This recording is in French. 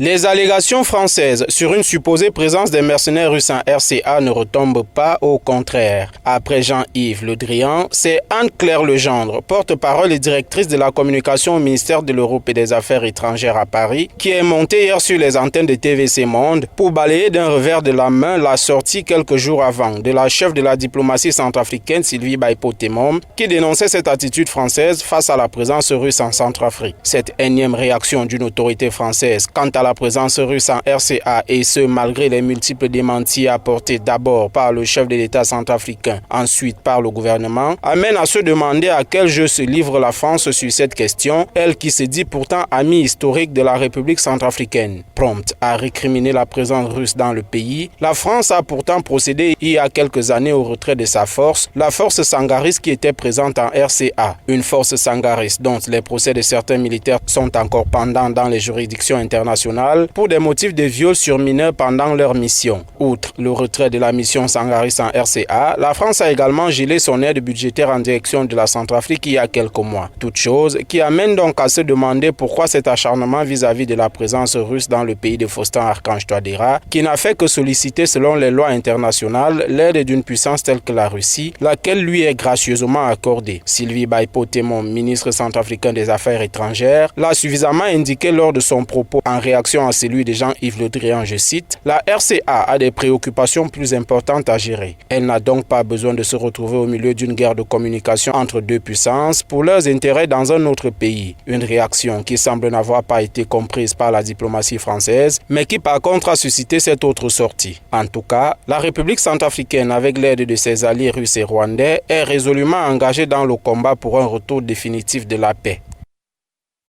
Les allégations françaises sur une supposée présence des mercenaires russes en RCA ne retombent pas, au contraire. Après Jean-Yves Le Drian, c'est Anne-Claire Legendre, porte-parole et directrice de la communication au ministère de l'Europe et des Affaires étrangères à Paris, qui est montée hier sur les antennes de TVC Monde pour balayer d'un revers de la main la sortie quelques jours avant de la chef de la diplomatie centrafricaine Sylvie Baipo-Temom, qui dénonçait cette attitude française face à la présence russe en Centrafrique. Cette énième réaction d'une autorité française quant à la présence russe en RCA, et ce malgré les multiples démentis apportés d'abord par le chef de l'État centrafricain, ensuite par le gouvernement, amène à se demander à quel jeu se livre la France sur cette question, elle qui se dit pourtant amie historique de la République centrafricaine. Prompte à récriminer la présence russe dans le pays, la France a pourtant procédé il y a quelques années au retrait de sa force, la force sangariste qui était présente en RCA. Une force sangariste dont les procès de certains militaires sont encore pendants dans les juridictions internationales pour des motifs de viol sur mineurs pendant leur mission. Outre le retrait de la mission sangariste en RCA, la France a également gelé son aide budgétaire en direction de la Centrafrique il y a quelques mois. Toute chose qui amène donc à se demander pourquoi cet acharnement vis-à-vis de la présence russe dans le pays de Faustin Archange Touadéra, qui n'a fait que solliciter selon les lois internationales l'aide d'une puissance telle que la Russie, laquelle lui est gracieusement accordée. Sylvie Baipo-Temom, ministre centrafricain des Affaires étrangères, l'a suffisamment indiqué lors de son propos en réaction à celui de Jean-Yves Le Drian, je cite, « La RCA a des préoccupations plus importantes à gérer. Elle n'a donc pas besoin de se retrouver au milieu d'une guerre de communication entre deux puissances pour leurs intérêts dans un autre pays. » Une réaction qui semble n'avoir pas été comprise par la diplomatie française, mais qui par contre a suscité cette autre sortie. En tout cas, la République centrafricaine, avec l'aide de ses alliés russes et rwandais, est résolument engagée dans le combat pour un retour définitif de la paix.